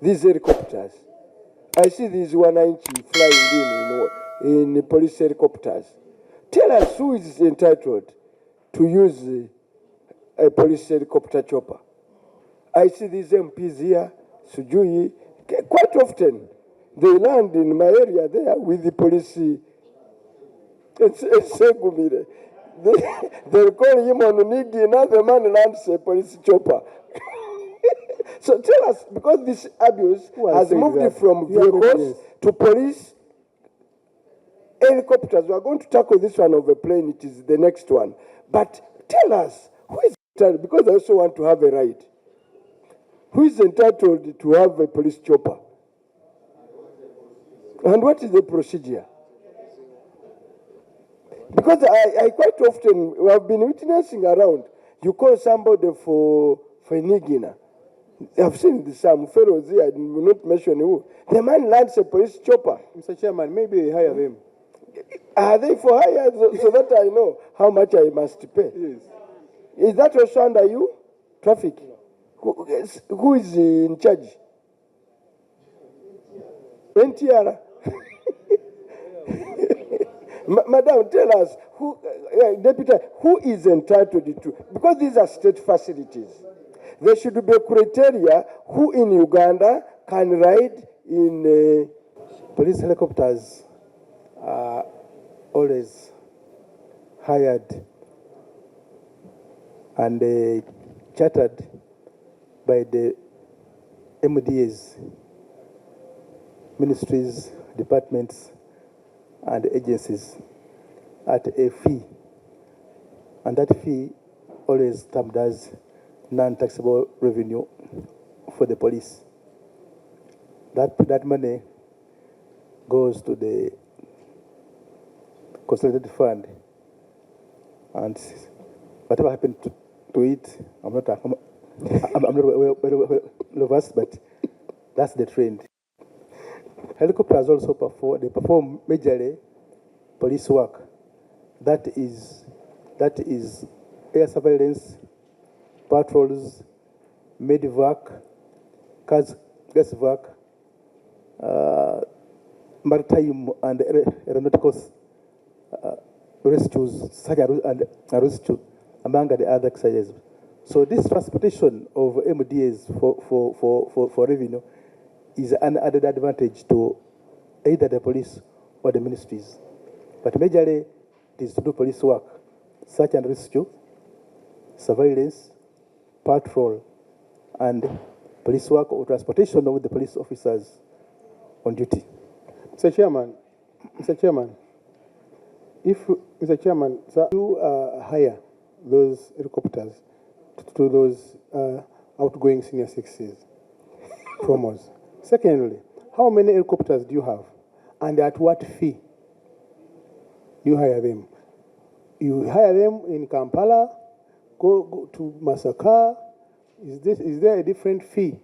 these helicopters. I see these 190 flying in police helicopters. Tell us who is entitled to use a police helicopter chopper. I see these MPs here, Sujui, quite often. They land in my area there with the police. They'll call him on Nigi, now the man lands a police chopper. So tell us, because this abuse has moved from vehicles to police helicopters. We are going to tackle this one of a plane, it is the next one. But tell us, who is entitled, because I also want to have a right, who is entitled to have a police chopper? And what is the procedure? Because I quite often, we have been witnessing around, you call somebody for Nigina. I've seen some fellows here, I will not mention who. The man lands a police chopper. Mr. Chairman, maybe they hire them. Are they for hire so that I know how much I must pay? Yes. Is that also under you? Traffic? Who is in charge? NTR. Madam, tell us, Deputy, who is entitled to, because these are state facilities, there should be a criteria who in Uganda can ride in police helicopters are always hired and chartered by the MDAs, ministries, departments, and agencies at a fee. And that fee always termed as non-taxable revenue for the police. That money goes to the consolidated fund, and whatever happened to it, I'm not well versed, but that's the trend. Helicopters also perform majorly police work. That is air surveillance, patrols, medivac, gasvac, maritime and aeronautical rescues, such and rescue, among the other exercises. So this transportation of MDAs for revenue is an added advantage to either the police or the ministries. But majorly it is to do police work, search and rescue, surveillance, patrol, and police work or transportation with the police officers on duty. Mr. Chairman, sir, you hire those helicopters to those outgoing senior citizens, promos. Secondly, how many helicopters do you have, and at what fee do you hire them? You hire them in Kampala, go to Masaka. Is there a different fee?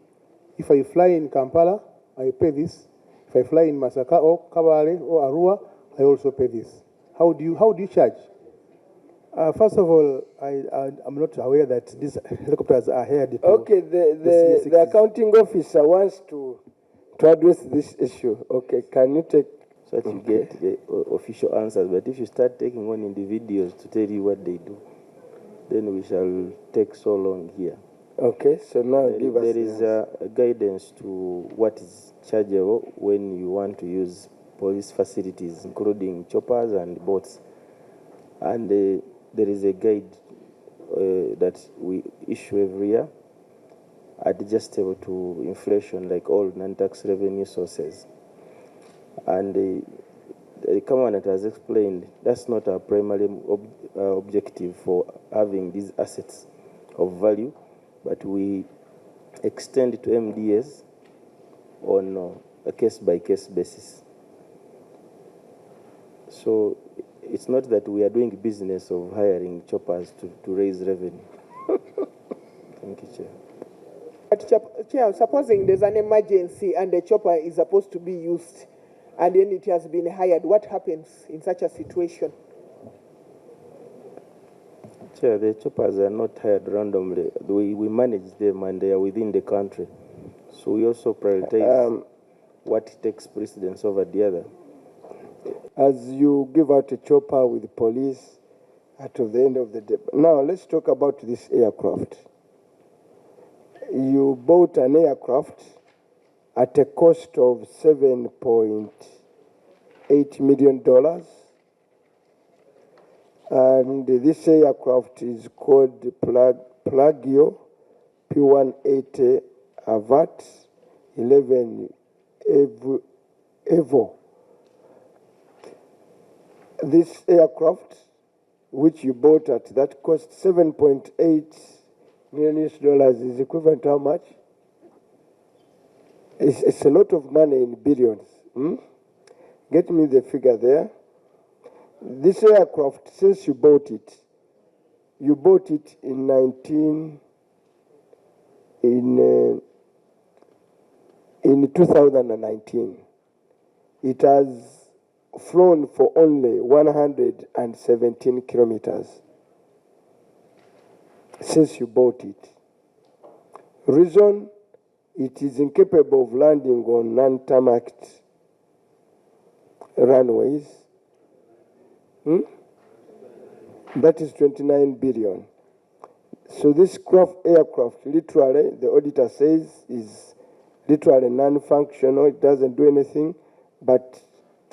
If I fly in Kampala, I pay this. If I fly in Masaka or Kabale or Arua, I also pay this. How do you charge? First of all, I'm not aware that these helicopters are hired. Okay, the accounting officer wants to address this issue. Okay, can you take... So that you get the official answers. But if you start taking on individuals to tell you what they do, then we shall take so long here. Okay, so now give us... There is a guidance to what is chargeable when you want to use police facilities, including choppers and boats. And there is a guide that we issue every year, adjustable to inflation like all non-tax revenue sources. And the Commandant has explained that's not our primary objective for having these assets of value, but we extend to MDAs on a case-by-case basis. So it's not that we are doing business of hiring choppers to raise revenue. Thank you, Chair. But Chair, supposing there's an emergency and the chopper is supposed to be used and then it has been hired, what happens in such a situation? Chair, the choppers are not hired randomly. We manage them and they are within the country. So we also prioritize what takes precedence over the other. As you give out a chopper with police at the end of the day. Now let's talk about this aircraft. You bought an aircraft at a cost of $7.8 million. And this aircraft is called Plagio P180 Avat 11 Evo. This aircraft, which you bought at that cost $7.8 million, is equivalent to how much? It's a lot of money in billions. Get me the figure there. This aircraft, since you bought it in 2019. It has flown for only 117 kilometers since you bought it. Reason, it is incapable of landing on non-tarmacked runways. That is 29 billion. So this aircraft, literally, the auditor says, is literally non-functional. It doesn't do anything, but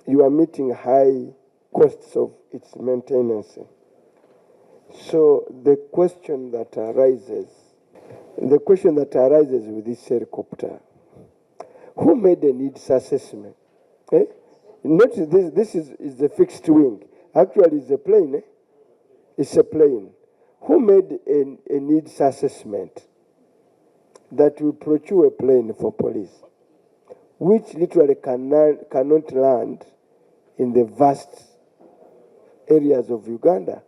you are meeting high costs of its maintenance. So the question that arises with this helicopter, who made a needs assessment? Notice this is the fixed wing. Actually, it's a plane. It's a plane. Who made a needs assessment that will procure a plane for police, which literally cannot land in the vast areas of Uganda?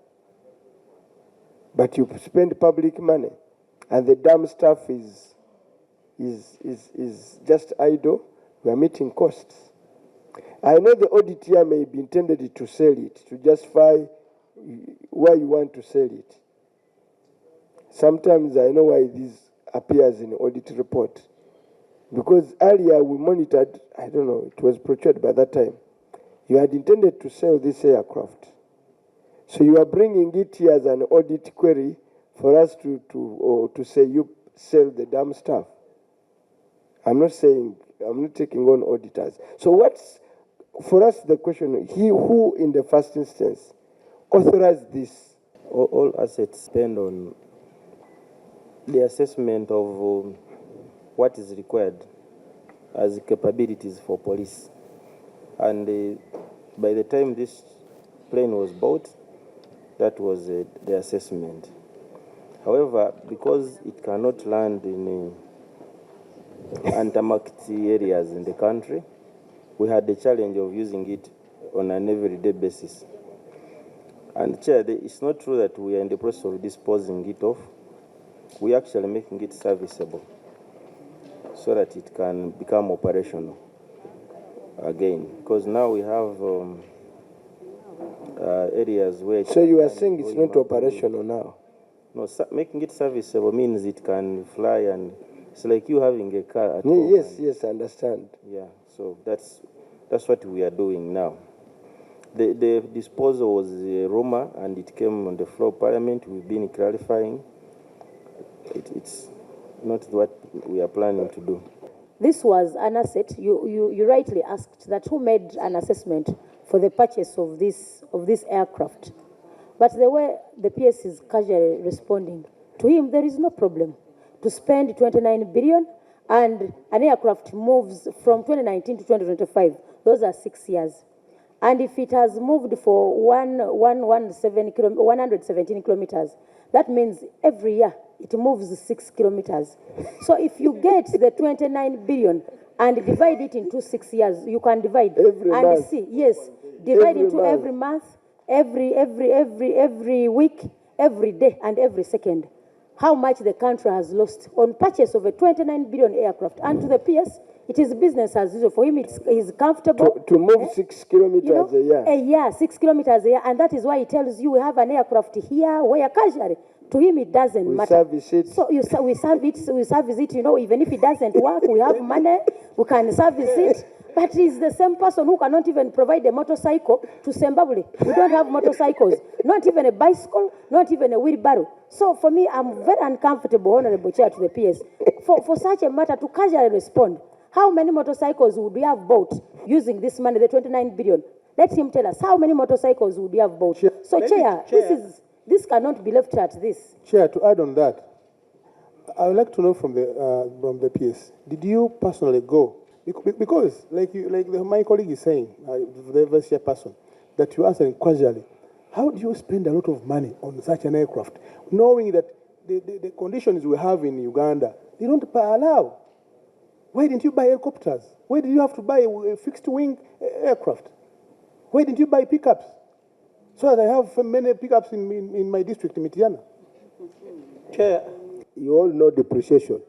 But you spend public money, and the damn stuff is just idle. We are meeting costs. I know the audit here may be intended to sell it, to justify why you want to sell it. Sometimes I know why this appears in the audit report. Because earlier we monitored, I don't know, it was procured by that time. You had intended to sell this aircraft. So you are bringing it here as an audit query for us to say you sell the damn stuff. I'm not taking on auditors. So what's, for us, the question, who in the first instance authorized this? All assets depend on the assessment of what is required as capabilities for police. And by the time this plane was bought, that was the assessment. However, because it cannot land in untarmacked areas in the country, we had the challenge of using it on an everyday basis. And Chair, it's not true that we are in the process of disposing it off. We are actually making it serviceable so that it can become operational again. Because now we have areas where... So you are saying it's not operational now? No, making it serviceable means it can fly, and it's like you having a car at home. Yes, I understand. Yeah, so that's what we are doing now. The disposal was a rumor, and it came on the floor of Parliament. We've been clarifying. It's not what we are planning to do. This was an asset. You rightly asked that who made an assessment for the purchase of this aircraft. But the way the PS is casually responding, to him there is no problem to spend 29 billion, and an aircraft moves from 2019 to 2025. Those are 6 years. And if it has moved for 117 kilometers, that means every year it moves 6 kilometers. So if you get the 29 billion and divide it into 6 years, you can divide every and month. See, yes, divide Every into month. every month, every week, every day, and every second. How much the country has lost on purchase of a 29 billion aircraft. And to the PS, it is business as usual. For him, he's comfortable. To move 6 kilometers a year. 6 kilometers a year. And that is why he tells you we have an aircraft here where casually To him, it doesn't We matter. service it. So we service it, you know, even if it doesn't work, we have money, we can service it. But he's the same person who cannot even provide a motorcycle to Zimbabwe. We don't have motorcycles, not even a bicycle, not even a wheelbarrow. So for me, I'm very uncomfortable, Honorable Chair, to the PS, for such a matter to casually respond. How many motorcycles would we have bought using this money, the 29 billion? Let him tell us, how many motorcycles would we have bought? So, Chair, this cannot be left at this. Chair, to add on that, I would like to know from the PS, did you personally go? Because, my colleague is saying, the vice chairperson, that you answering casually. How do you spend a lot of money on such an aircraft, knowing that the conditions we have in Uganda, they don't allow? Why didn't you buy helicopters? Why did you have to buy a fixed-wing aircraft? Why didn't you buy pickups? So that I have many pickups in my district, in Mitiana. Chair, you all know depreciation.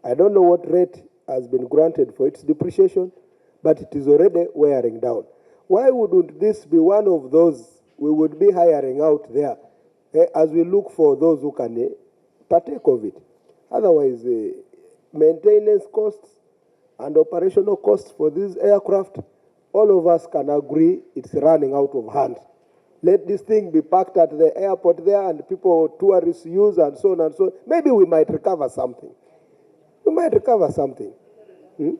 I don't know what rate has been granted for its depreciation, but it is already wearing down. Why wouldn't this be one of those we would be hiring out there as we look for those who can partake of it? Otherwise, maintenance costs and operational costs for this aircraft, all of us can agree it's running out of hand. Let this thing be parked at the airport there and tourists use and so on and so on. Maybe we might recover something. We might recover something. Even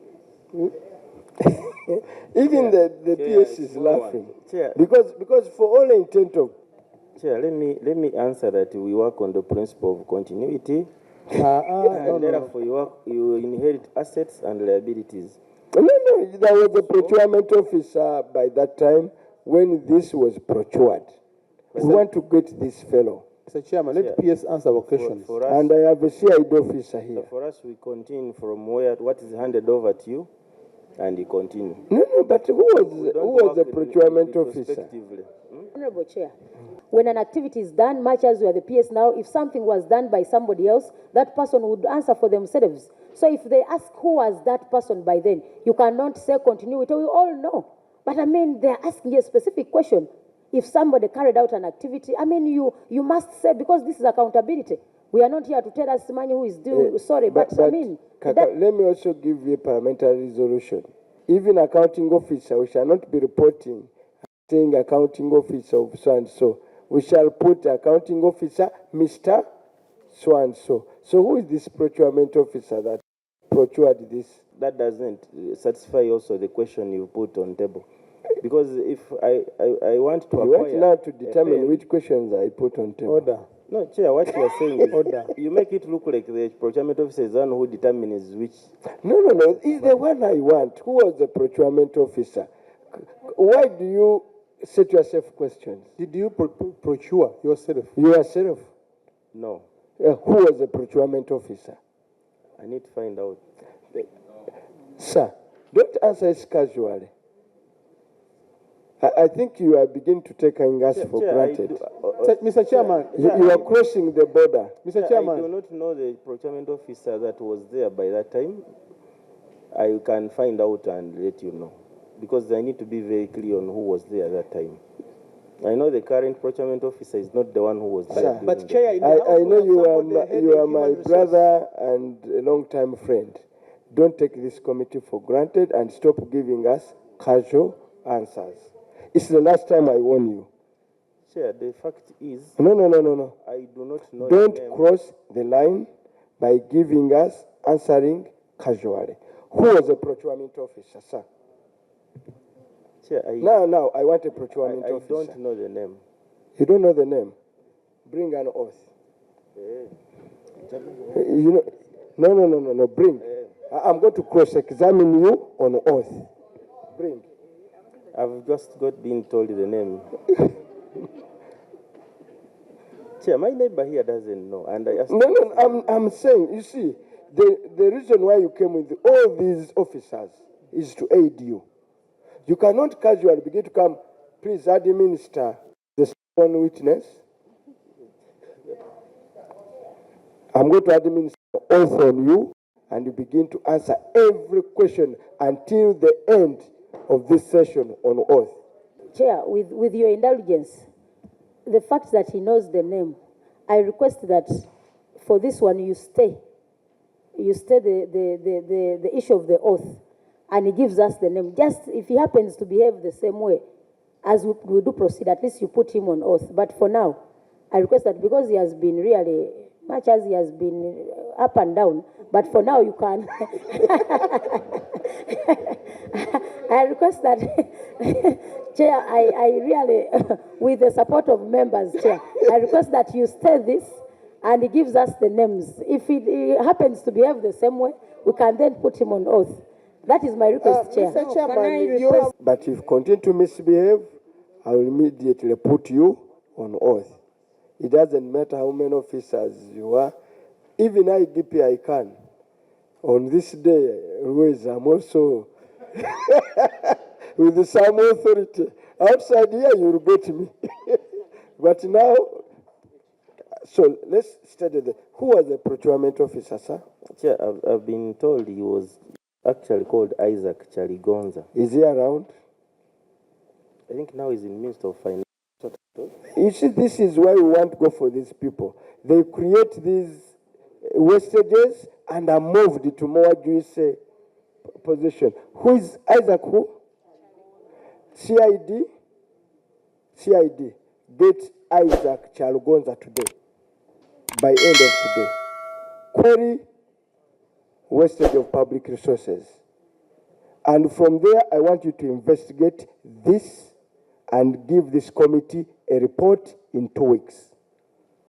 the PS is laughing. Because for all intent of... Chair, let me answer that we work on the principle of continuity. And therefore you inherit assets and liabilities. No, there was a procurement officer by that time when this was procured. We want to get this fellow. Mr. Chairman, let PS answer our questions. And I have a CID officer here. So for us, we continue from what is handed over to you, and you continue. No, but who was the procurement officer? Honorable Chair, when an activity is done, much as we are the PS now, if something was done by somebody else, that person would answer for themselves. So if they ask who was that person by then, you cannot say continuity, we all know. But I mean, they're asking a specific question. If somebody carried out an activity, I mean, you must say, because this is accountability. We are not here to tell us money who is due, sorry, but I mean... let me also give you a parliamentary resolution. Even accounting officer, we shall not be reporting, saying accounting officer of so-and-so. We shall put accounting officer, Mr. So-and-so. So who is this procurement officer that procured this? That doesn't satisfy also the question you put on table. Because if I want to you want now to determine which questions I put on table. Order. No, Chair, what you are saying is Order. You make it look like the procurement officer is the one who determines which... No. He's the one I want. Who was the procurement officer? Why do you set yourself questions? Did you procure yourself? Yourself? No. Who was the procurement officer? I need to find out. Sir, don't answer it casually. I think you are beginning to take us for granted. Mr. Chairman. You are crossing the border. Mr. Chairman. I do not know the procurement officer that was there by that time. I can find out and let you know. Because I need to be very clear on who was there at that time. I know the current procurement officer is not the one who was there. But Chair, I know you are my brother and a long-time friend. Don't take this committee for granted and stop giving us casual answers. It's the last time I warn you. Chair, the fact is... No. I do not know... Don't cross the line by giving us answering casually. Who was the procurement officer, sir? Chair, Now, I want a procurement officer. I don't know the name. You don't know the name? Bring an oath. No, bring. I'm going to cross-examine you on oath. Bring. I've just been told the name. Chair, my neighbor here doesn't know, and I asked... No, I'm saying, you see, the reason why you came with all these officers is to aid you. You cannot casually begin to come, please administer the sworn witness. I'm going to administer oath on you, and you begin to answer every question until the end of this session on oath. Chair, with your indulgence, the fact that he knows the name, I request that for this one you stay the issue of the oath, and he gives us the name. Just if he happens to behave the same way as we do proceed, at least you put him on oath. But for now, I request that because he has been really, much as he has been up and down, but for now you can. I request that, Chair, I really, with the support of members, Chair, I request that you stay this and he gives us the names. If he happens to behave the same way, we can then put him on oath. That is my request, Chair. Mr. Chairman, you have... But if you continue to misbehave, I will immediately put you on oath. It doesn't matter how many officers you are. Even IDP, I can. On this day, always, I'm also with some authority. Outside here, you'll get me. But now, so let's study who was the procurement officer, sir? Chair, I've been told he was actually called Isaac Chaligonza. Is he around? I think now he's in Minister of Finance. You see, this is why we want to go for these people. They create these wastages and are moved to more, do you say, position. Who is Isaac who? CID? CID. Get Isaac Chaligonza today. By end of today. Query wastage of public resources. And from there, I want you to investigate this and give this committee a report in 2 weeks.